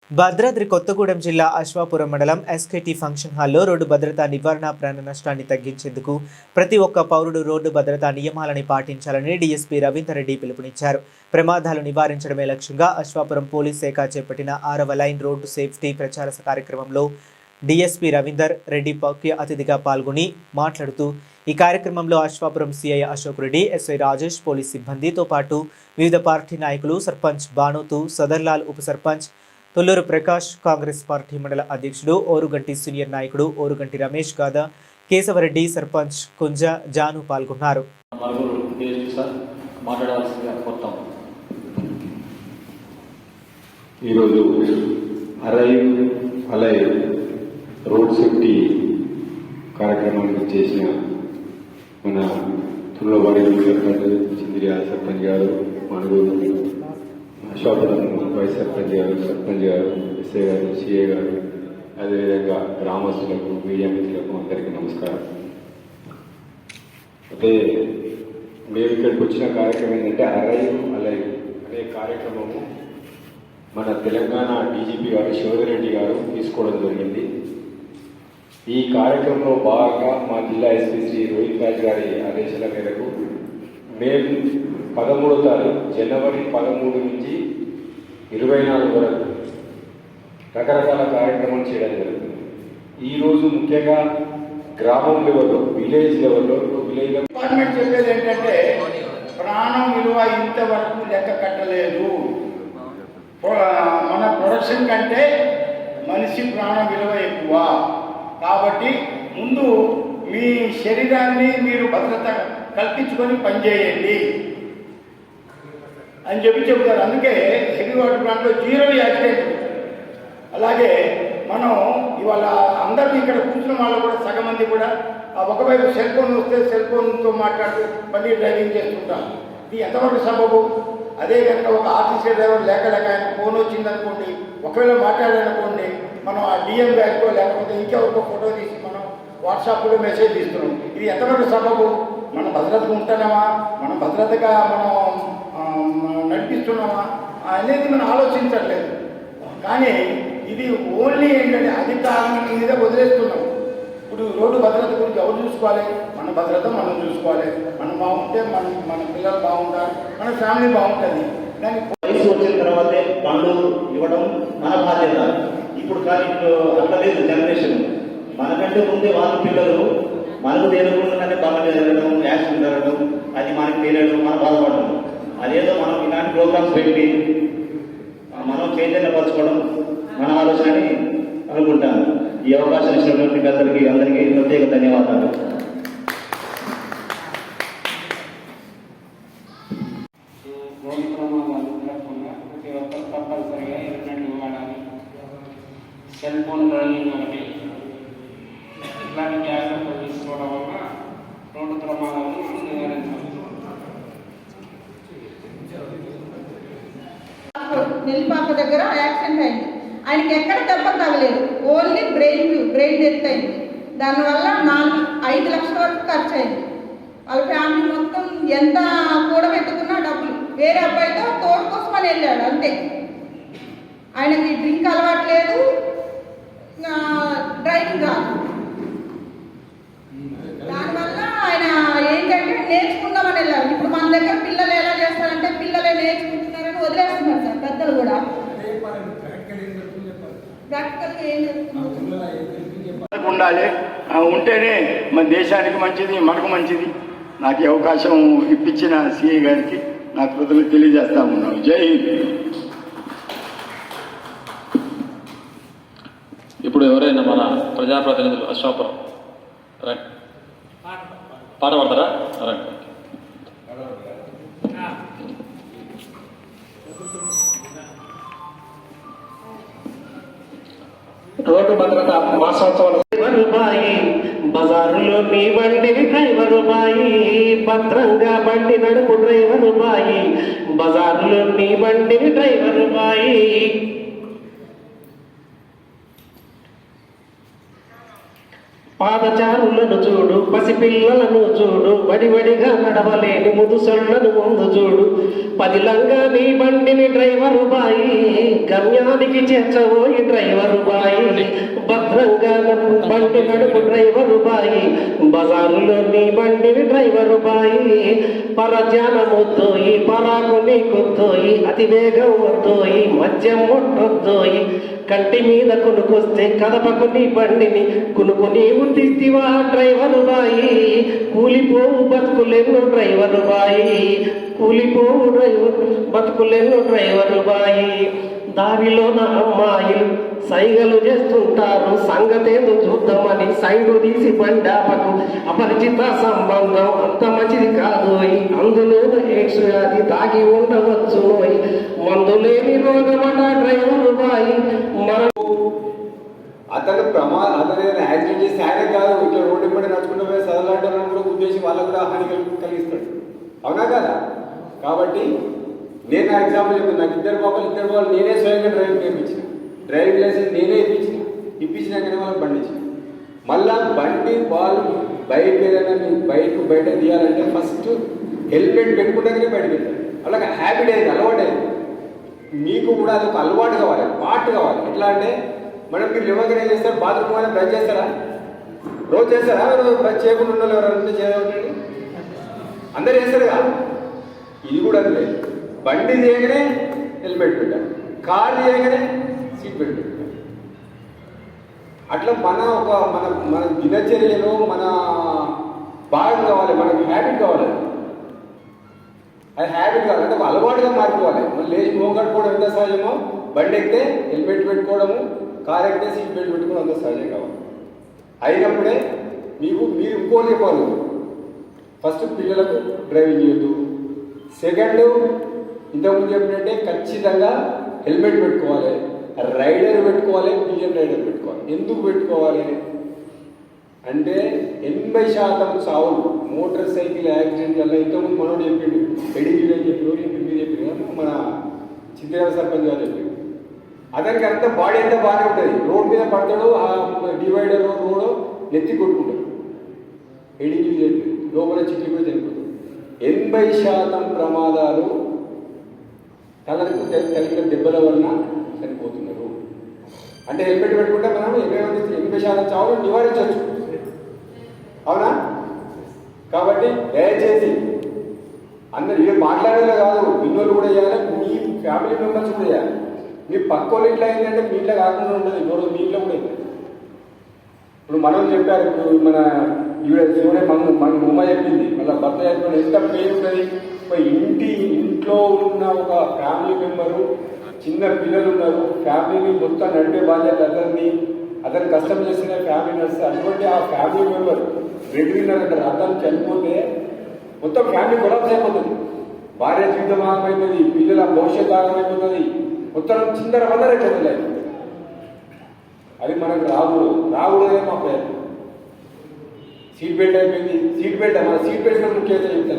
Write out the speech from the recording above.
భద్రాద్రి కొత్తగూడెం జిల్లా అశ్వాపురం మండలం ఎస్కేటీ ఫంక్షన్ హాల్లో రోడ్డు భద్రతా నివారణ ప్రాణ నష్టాన్ని తగ్గించేందుకు ప్రతి ఒక్క పౌరుడు రోడ్డు భద్రతా నియమాలని పాటించాలని డీఎస్పీ రవీందర్ రెడ్డి పిలుపునిచ్చారు. ప్రమాదాలు నివారించడమే లక్ష్యంగా అశ్వాపురం పోలీస్ శాఖ చేపట్టిన 6వ లైన్ రోడ్డు సేఫ్టీ ప్రచార కార్యక్రమంలో డీఎస్పీ రవీందర్ రెడ్డి ముఖ్య అతిథిగా పాల్గొని మాట్లాడుతూ ఈ కార్యక్రమంలో Ashwapuram CI Ashok Reddy, SI Rajesh, police సిబ్బందితో పాటు వివిధ పార్టీ నాయకులు, సర్పంచ్ బానోతు, సదర్లాల్, ఉప సర్పంచ్ తొల్లూరు ప్రకాష్, కాంగ్రెస్ పార్టీ మండల అధ్యక్షుడు ఓరుగంటి సీనియర్ నాయకుడు ఓరుగంటి రమేష్ గాద, కేశవరెడ్డి, సర్పంచ్ కుంజ జాను పాల్గొన్నారు. ఈరోజు రోడ్ సేఫ్టీ కార్యక్రమానికి చేసిన మన తుల్లవాడి సర్పంచ్, చిందిరియా సర్పంచ్ గారు, మనుగోలు అశ్వాపురం వైస్ సర్పంచ్ గారు, సర్పంచ్ గారు, ఎస్ఐ గారు, సిఏ గారు, అదేవిధంగా గ్రామస్తులకు, మీడియా మిత్రులకు అందరికీ నమస్కారం. అయితే మేము ఇక్కడికి వచ్చిన కార్యక్రమం ఏంటంటే అలైవ్ అనే కార్యక్రమము మన తెలంగాణ డీజీపీ గారు శివధరెడ్డి గారు తీసుకోవడం జరిగింది. ఈ కార్యక్రమంలో భాగంగా మా జిల్లా ఎస్పీ శ్రీ రోహిత్ రాజ్ గారి ఆదేశాల మేరకు మేము 13వ తారీఖు జనవరి 13 నుంచి 24 వరకు రకరకాల కార్యక్రమాలు చేయడం జరుగుతుంది. ఈరోజు ముఖ్యంగా గ్రామం లెవెల్లో, విలేజ్ లెవెల్లో డిపార్ట్మెంట్ చెప్పేది ఏంటంటే ప్రాణం విలువ ఇంతవరకు లెక్క కట్టలేదు. మన ప్రొడక్షన్ కంటే మనిషి ప్రాణం విలువ ఎక్కువ. కాబట్టి ముందు మీ శరీరాన్ని మీరు భద్రత కల్పించుకొని పనిచేయండి అని చెప్తారు. అందుకే హెవీ వాటర్ ప్లాంట్లో 0 యాక్సిడెంట్. అలాగే మనం ఇవాళ అందరూ ఇక్కడ కూర్చున్న వాళ్ళు కూడా సగం మంది కూడా ఒకవైపు సెల్ ఫోన్ వస్తే సెల్ ఫోన్తో మాట్లాడుతూ బండి డ్రైవింగ్ చేస్తుంటాం. ఇది ఎంతవరకు సబబు? అదే కనుక ఒక ఆర్టీసీ డ్రైవర్ లేక ఆయన ఫోన్ వచ్చిందనుకోండి, ఒకవేళ మాట్లాడాలనుకోండి, మనం ఆ డిఎం బ్యాగ్కో లేకపోతే ఇంకెవరికో ఫోటో తీసి మనం వాట్సాప్లో మెసేజ్ ఇస్తున్నాం. ఇది ఎంతవరకు సబబు? మన భద్రతగా ఉంటున్నామా, మన భద్రతగా మనం నడిపిస్తున్నామా అనేది మనం ఆలోచించట్లేదు. కానీ ఇది ఓన్లీ ఏంటంటే అధికారం మీద వదిలేస్తున్నాం. ఇప్పుడు రోడ్డు భద్రత గురించి ఎవరు చూసుకోవాలి? మన భద్రత మనం చూసుకోవాలి. మనం బాగుంటే మన పిల్లలు బాగుంటారు, మన ఫ్యామిలీ బాగుంటుంది. దానికి వయసు వచ్చిన తర్వాతే బండ్లు ఇవ్వడం మన బాధ్యత. ఇప్పుడు కానీ అట్లా లేదు జనరేషన్. మనకంటే ముందే వాళ్ళ పిల్లలు మనకు తెలియకుండానే బండ్ల మీద వెళ్ళడం, యాక్సిడెంట్ జరగడం, అది మనకి తెలియడం, మనం బాధపడడం. అదేదో మనం ఇలాంటి ప్రోగ్రామ్స్ పెట్టి మనం చైతన్యపరచుకోవడం మన ఆలోచన అని అనుకుంటాను. ఈ అవకాశం ఇచ్చినటువంటి అందరికీ ప్రత్యేక ధన్యవాదాలు. రోడ్డు ప్రమాదాలు జరగకుండా ప్రతి ఒక్కరు తప్పనిసరిగా హెల్మెట్ వాడాలి. సెల్ ఫోన్ డ్రైవింగ్ ఒకటి, ఇట్లాంటి జాగ్రత్తలు తీసుకోవడం వల్ల రోడ్డు ప్రమాదాలను మనం నివారించాలి. నెల్లిపాక దగ్గర యాక్సిడెంట్ అయింది. ఆయనకి ఎక్కడ దెబ్బ తగలేదు, ఓన్లీ బ్రెయిన్ డెత్ అయింది. దానివల్ల 5 లక్షల వరకు ఖర్చు అయింది. వాళ్ళ ఫ్యామిలీ మొత్తం ఎంత కూడబెట్టుకున్నా డబ్బులు. వేరే అబ్బాయితో తోడు కోసమని వెళ్ళాడు అంతే. ఆయనకి డ్రింక్ అలవాటు లేదు, డ్రైవింగ్ రాదు. దానివల్ల ఆయన ఏంటంటే నేర్చుకుందామని వెళ్ళారు. ఇప్పుడు మన దగ్గర పిల్లలు ఎలా చేస్తారంటే పిల్లలే నేర్చుకుంటున్నారని వదిలేస్తున్నారు సార్ పెద్దలు కూడా. ఉండాలి, ఉంటేనే మన దేశానికి మంచిది, మనకు మంచిది. నాకు ఈ అవకాశం ఇప్పించిన సిఐ గారికి నా కృతజ్ఞతలు తెలియజేస్తా ఉన్నాను. జై హింద్. ఇప్పుడు ఎవరైనా మన ప్రజాప్రతినిధులు అశ్వాపురం పాట పాడతారా? రోడ్డు భద్రత మాసోత్సవాలు. బజారులో మీ బండి డ్రైవరు బాయి, భద్రంగా బండి నడుపు డ్రైవరు బాయి, బజారులో మీ బండి డ్రైవరు బాయి. పాదచారులను చూడు, పసిపిల్లలను చూడు, వడివడిగా నడవలేని ముదుసొళ్లను ముందు చూడు. పదిలంగా నీ బండిని డ్రైవరు బాయి, గమ్యానికి చేర్చబోయి డ్రైవరు బాయి. భద్రంగా బండి నడుపు డ్రైవరు బాయి, బజారులో నీ బండిని డ్రైవరు బాయి. పరధ్యానమొద్దోయి, పరాకు నీకొద్దోయి, అతి వేగం వద్దోయి, మద్యం ముట్టొద్దోయి. కంటి మీద కొనుకొస్తే కదపకు నీ బండిని, కునుకు నీవు తీస్తివా డ్రైవరు బాయి. కూలిపోవు బతుకులెన్నో డ్రైవరు బాయి, కూలిపోవు బతుకులెన్నో డ్రైవరు బాయి. దారిలోన అమ్మాయిలు సైగలు చేస్తుంటారు, సంగతేందో చూద్దామని సైడు తీసి బండాపకు. అపరిచిత సంబంధం అంత మంచిది కాదు, అందులో ఎయిడ్స్ వ్యాధి దాగి ఉండవచ్చు. మందులేని రోగమట డ్రైవరు బాయి. అతను యాక్సిడెంట్ చేసి ఆయన కాదు, ఇట్లా రోడ్డు పడి నడుచుకుంటూ పోయి చదవలాంటి కూడా ఉద్దేశం వాళ్ళకు కూడా హాని కలిగిస్తాడు. అవునా కదా? కాబట్టి నేను నా ఎగ్జాంపుల్ చెప్తాను. నాకు ఇద్దరు పాపలు నేనే స్వయంగా డ్రైవింగ్ నేర్పించిన, డ్రైవింగ్ లైసెన్స్ నేనే ఇప్పించినాకనే వాళ్ళకి బండి ఇచ్చిన. మళ్ళా బండి వాళ్ళు బైక్ ఏదైనా మీరు బయట తీయాలంటే ఫస్ట్ హెల్మెట్ పెట్టుకుంటాకనే బయటకు వెళ్తారు. అలాగే హ్యాబిట్ అయింది, అలవాటు అయింది. మీకు కూడా అది ఒక అలవాటు కావాలి, పార్ట్ కావాలి. ఎట్లా అంటే మీరు లేవగానే చేస్తారు, బాత్రూమ్ అయినా బ్రష్ చేస్తారా? రోజు చేస్తారా? బ్రష్ చేయకుండా ఉన్న ఎవరైనా చేయదండి, అందరు చేస్తారు కదా. ఇది కూడా అంతే, బండి చేయగానే హెల్మెట్ పెట్టాలి, కార్ చేయగానే సీట్ బెల్ట్ పెట్టాలి. అట్లా మన దినచర్యలో మన భాగం కావాలి, మనకు హ్యాబిట్ కావాలి. అది హ్యాబిట్ కావాలి అంటే అలవాటుగా మారిపోవాలి. మళ్ళీ లేచి మోం కట్టుకోవడం ఎంత సహజమో, బండి ఎక్కితే హెల్మెట్ పెట్టుకోవడము, కార్ ఎక్కితే సీట్ బెల్ట్ పెట్టుకోవడం అంత సహజం కావాలి. అయినప్పుడే మీరు ఇంకోటి చెప్పాలి. ఫస్ట్ పిల్లలకు డ్రైవింగ్ చేయొద్దు. సెకండ్, ఇంతకుముందు చెప్పినట్టే ఖచ్చితంగా హెల్మెట్ పెట్టుకోవాలి, రైడర్ పెట్టుకోవాలి, పిఎం రైడర్ పెట్టుకోవాలి. ఎందుకు పెట్టుకోవాలి అంటే 80% చావులు మోటార్ సైకిల్ యాక్సిడెంట్ వల్ల. ఇంతకుముందు మనోడు చెప్పిండు, ఎడిగిల్ అని చెప్పి మీరు చెప్పిండు, మన చిత్రాల సర్పంచ్ గారు చెప్పిండు. అతనికి అంత బాడీ అంతా బాగానే ఉంటుంది, రోడ్ మీద పడతాడు, ఆ డివైడర్ రోడ్ నెత్తి కొట్టుకుంటాడు, ఎడిగిల్ చెప్పి లోపల చిట్లిపోయి చనిపోతాడు. 80% ప్రమాదాలు తలకు తగిలిన దెబ్బల వలన చనిపోతున్నారు. అంటే హెల్మెట్ పెట్టుకుంటే మనం 80% చావులు నివారించవచ్చు. అవునా? కాబట్టి దయచేసి అందరు ఇవి మాట్లాడేలా కాదు, విన్నోళ్ళు కూడా చేయాలి, మీ ఫ్యామిలీ మెంబర్స్ కూడా చేయాలి. మీ పక్క వాళ్ళు ఇట్లా అయిందంటే మీ ఇంట్లో కాకుండా ఉంటుంది, గొడవ మీ ఇంట్లో కూడా అయింది. ఇప్పుడు మనం చెప్పారు, ఇప్పుడు మన ఈవిడ మన ఉమ్మ చెప్పింది, మళ్ళీ భర్త చెప్పిన ఎంత పెయిన్ ఉంటుంది. ఇంట్లో ఉన్న ఒక ఫ్యామిలీ మెంబరు, చిన్న పిల్లలు ఉన్నారు, ఫ్యామిలీని మొత్తం నడిపే బాధ్యత అతను కష్టం చేసిన ఫ్యామిలీ నడిస్తే, అటువంటి ఆ ఫ్యామిలీ మెంబర్ బ్రెడ్ విన్నర్ అంటారు, అతను చనిపోతే మొత్తం ఫ్యామిలీ కొలాప్స్ అయిపోతుంది. భార్య జీవితం ఆగమైపోతుంది, పిల్లల భవిష్యత్తు ఆగమైపోతుంది, మొత్తం చిందర వందర అయిపోతుంది. అది మనకు రాకూడదే మా ప్రయత్నం. సీట్ బెల్ట్ అయిపోయింది, సీట్ బెల్ట్ మన సీట్ బెల్ట్ ముఖ్యంగా చెప్తాను.